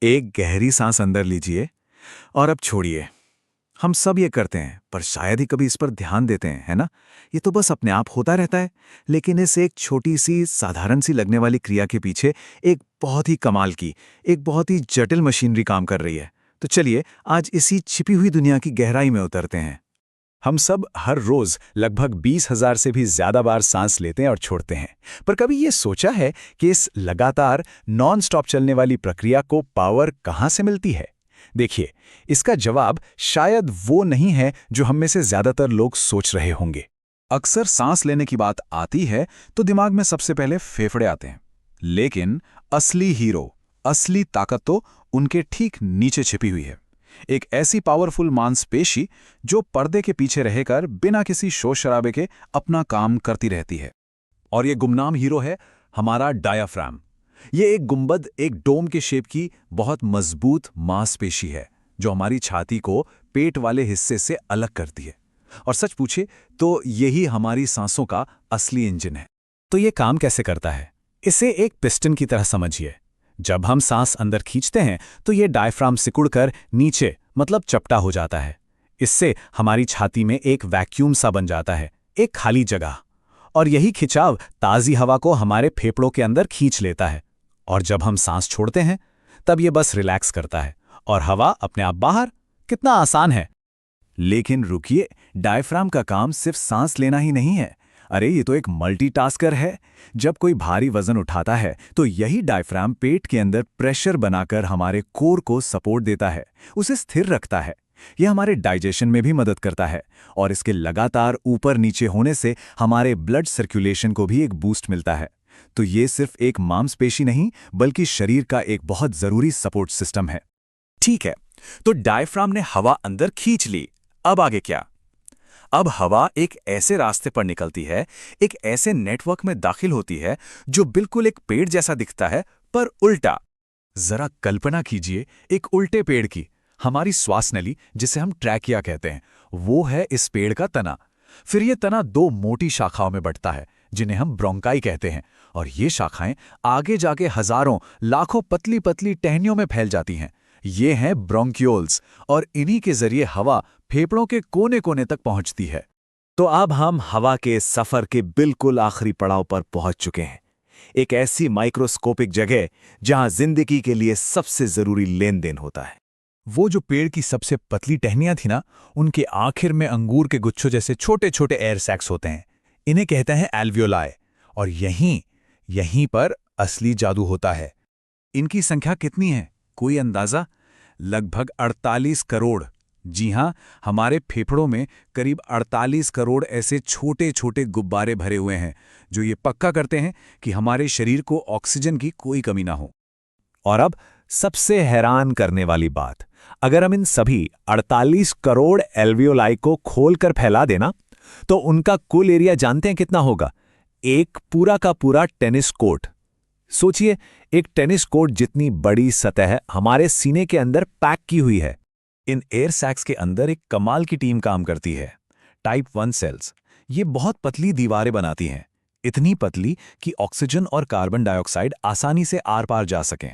एक गहरी सांस अंदर लीजिए और अब छोड़िए। हम सब ये करते हैं, पर शायद ही कभी इस पर ध्यान देते हैं, है ना? ये तो बस अपने आप होता रहता है। लेकिन इस एक छोटी सी साधारण सी लगने वाली क्रिया के पीछे एक बहुत ही कमाल की, एक बहुत ही जटिल मशीनरी काम कर रही है। तो चलिए आज इसी छिपी हुई दुनिया की गहराई में उतरते हैं। हम सब हर रोज लगभग 20,000 से भी ज्यादा बार सांस लेते हैं और छोड़ते हैं। पर कभी ये सोचा है कि इस लगातार नॉन स्टॉप चलने वाली प्रक्रिया को पावर कहाँ से मिलती है? देखिए, इसका जवाब शायद वो नहीं है जो हम में से ज्यादातर लोग सोच रहे होंगे। अक्सर सांस लेने की बात आती है तो दिमाग में सबसे पहले फेफड़े आते हैं। लेकिन असली हीरो, असली ताकत तो उनके ठीक नीचे छिपी हुई है। एक ऐसी पावरफुल मांसपेशी जो पर्दे के पीछे रहकर बिना किसी शोर शराबे के अपना काम करती रहती है। और ये गुमनाम हीरो है हमारा डायाफ्राम। ये एक गुंबद, एक डोम के शेप की बहुत मजबूत मांसपेशी है जो हमारी छाती को पेट वाले हिस्से से अलग करती है। और सच पूछे तो यही हमारी सांसों का असली इंजन है। तो ये काम कैसे करता है? इसे एक पिस्टन की तरह समझिए। जब हम सांस अंदर खींचते हैं तो ये डायफ्राम सिकुड़कर नीचे मतलब चपटा हो जाता है। इससे हमारी छाती में एक वैक्यूम सा बन जाता है, एक खाली जगह। और यही खिंचाव ताज़ी हवा को हमारे फेफड़ों के अंदर खींच लेता है। और जब हम सांस छोड़ते हैं तब ये बस रिलैक्स करता है और हवा अपने आप बाहर। कितना आसान है। लेकिन रुकिए, डायफ्राम का काम सिर्फ सांस लेना ही नहीं है। अरे ये तो एक मल्टीटास्कर है। जब कोई भारी वजन उठाता है तो यही डायफ्राम पेट के अंदर प्रेशर बनाकर हमारे कोर को सपोर्ट देता है, उसे स्थिर रखता है। यह हमारे डाइजेशन में भी मदद करता है और इसके लगातार ऊपर नीचे होने से हमारे ब्लड सर्कुलेशन को भी एक बूस्ट मिलता है। तो ये सिर्फ एक मांसपेशी नहीं बल्कि शरीर का एक बहुत जरूरी सपोर्ट सिस्टम है। ठीक है, तो डायफ्राम ने हवा अंदर खींच ली। अब आगे क्या? अब हवा एक ऐसे रास्ते पर निकलती है, एक ऐसे नेटवर्क में दाखिल होती है जो बिल्कुल एक पेड़ जैसा दिखता है पर उल्टा। जरा कल्पना कीजिए एक उल्टे पेड़ की। हमारी श्वास नली, जिसे हम ट्रैकिया कहते हैं, वो है इस पेड़ का तना। फिर ये तना दो मोटी शाखाओं में बंटता है जिन्हें हम ब्रोंकाई कहते हैं। और ये शाखाएं आगे जाके हजारों लाखों पतली पतली टहनियों में फैल जाती हैं। ये हैं ब्रोंक्यूल्स और इन्हीं के जरिए हवा फेफड़ों के कोने कोने तक पहुंचती है। तो अब हम हवा के सफर के बिल्कुल आखिरी पड़ाव पर पहुंच चुके हैं। एक ऐसी माइक्रोस्कोपिक जगह जहां जिंदगी के लिए सबसे जरूरी लेन देन होता है। वो जो पेड़ की सबसे पतली टहनियां थी ना, उनके आखिर में अंगूर के गुच्छों जैसे छोटे छोटे एयर सैक्स होते हैं। इन्हें कहते हैं एल्वियोलाई। और यहीं पर असली जादू होता है। इनकी संख्या कितनी है, कोई अंदाजा? लगभग 48 करोड़। जी हां, हमारे फेफड़ों में करीब 48 करोड़ ऐसे छोटे छोटे गुब्बारे भरे हुए हैं जो ये पक्का करते हैं कि हमारे शरीर को ऑक्सीजन की कोई कमी ना हो। और अब सबसे हैरान करने वाली बात, अगर हम इन सभी 48 करोड़ एल्वियोलाई को खोलकर फैला देना तो उनका कुल एरिया जानते हैं कितना होगा? एक पूरा का पूरा टेनिस कोर्ट। सोचिए, एक टेनिस कोर्ट जितनी बड़ी सतह हमारे सीने के अंदर पैक की हुई है। इन एयर सैक्स के अंदर एक कमाल की टीम काम करती है, टाइप 1 सेल्स। ये बहुत पतली दीवारें बनाती हैं, इतनी पतली कि ऑक्सीजन और कार्बन डाइऑक्साइड आसानी से आर पार जा सकें।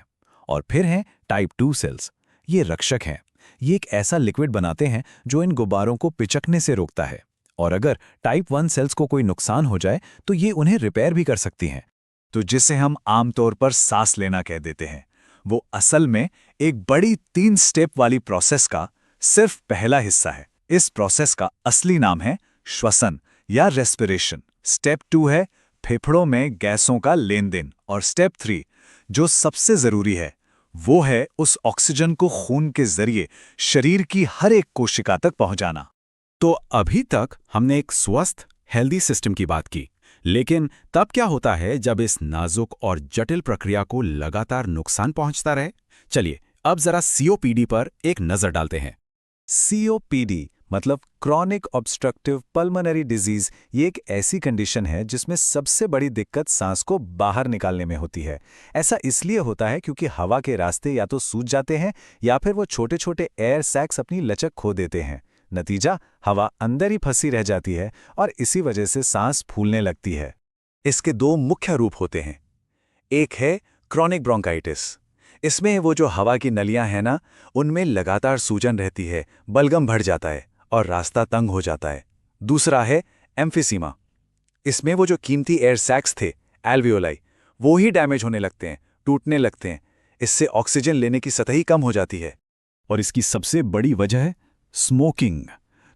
और फिर हैं टाइप 2 सेल्स। ये रक्षक हैं। ये एक ऐसा लिक्विड बनाते हैं जो इन गुब्बारों को पिचकने से रोकता है। और अगर टाइप 1 सेल्स को कोई नुकसान हो जाए तो ये उन्हें रिपेयर भी कर सकती हैं। तो जिसे हम आमतौर पर सांस लेना कह देते हैं, वो असल में एक बड़ी 3 स्टेप वाली प्रोसेस का सिर्फ पहला हिस्सा है। इस प्रोसेस का असली नाम है श्वसन या रेस्पिरेशन। स्टेप 2 है फेफड़ों में गैसों का लेन देन। और स्टेप 3 जो सबसे जरूरी है, वो है उस ऑक्सीजन को खून के जरिए शरीर की हर एक कोशिका तक पहुंचाना। तो अभी तक हमने एक स्वस्थ हेल्दी सिस्टम की बात की, लेकिन तब क्या होता है जब इस नाजुक और जटिल प्रक्रिया को लगातार नुकसान पहुंचता रहे? चलिए अब जरा सीओपीडी पर एक नजर डालते हैं। सीओपीडी मतलब क्रॉनिक ऑब्स्ट्रक्टिव पल्मोनरी डिजीज। ये एक ऐसी कंडीशन है जिसमें सबसे बड़ी दिक्कत सांस को बाहर निकालने में होती है। ऐसा इसलिए होता है क्योंकि हवा के रास्ते या तो सूज जाते हैं या फिर वो छोटे छोटे एयर सैक्स अपनी लचक खो देते हैं। नतीजा, हवा अंदर ही फंसी रह जाती है और इसी वजह से सांस फूलने लगती है। इसके दो मुख्य रूप होते हैं। एक है क्रॉनिक ब्रोंकाइटिस। इसमें वो जो हवा की नलियां हैं ना, उनमें लगातार सूजन रहती है, बलगम बढ़ जाता है और रास्ता तंग हो जाता है। दूसरा है एम्फिसीमा। इसमें वो जो कीमती एयर सैक्स थे, एल्वियोलाई, वो ही डैमेज होने लगते हैं, टूटने लगते हैं। इससे ऑक्सीजन लेने की सतह ही कम हो जाती है। और इसकी सबसे बड़ी वजह है स्मोकिंग।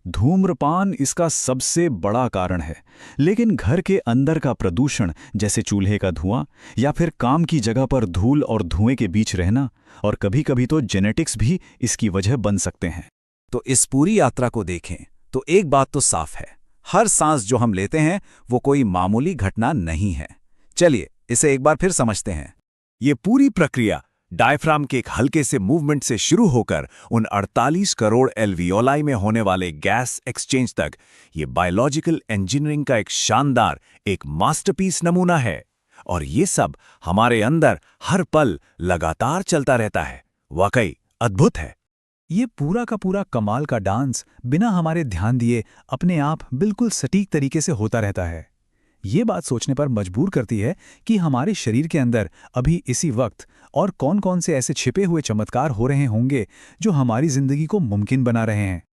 धूम्रपान इसका सबसे बड़ा कारण है। लेकिन घर के अंदर का प्रदूषण, जैसे चूल्हे का धुआं या फिर काम की जगह पर धूल और धुएं के बीच रहना, और कभी-कभी तो जेनेटिक्स भी इसकी वजह बन सकते हैं। तो इस पूरी यात्रा को देखें तो एक बात तो साफ है, हर सांस जो हम लेते हैं वो कोई मामूली घटना नहीं है। चलिए इसे एक बार फिर समझते हैं। ये पूरी प्रक्रिया डायफ्राम के एक हल्के से मूवमेंट से शुरू होकर उन 48 करोड़ एल्वियोलाई में होने वाले गैस एक्सचेंज तक, ये बायोलॉजिकल इंजीनियरिंग का एक शानदार, एक मास्टरपीस नमूना है। और ये सब हमारे अंदर हर पल लगातार चलता रहता है। वाकई अद्भुत है। ये पूरा का पूरा कमाल का डांस बिना हमारे ध्यान दिए अपने आप बिल्कुल सटीक तरीके से होता रहता है। ये बात सोचने पर मजबूर करती है कि हमारे शरीर के अंदर अभी इसी वक्त और कौन-कौन से ऐसे छिपे हुए चमत्कार हो रहे होंगे जो हमारी जिंदगी को मुमकिन बना रहे हैं।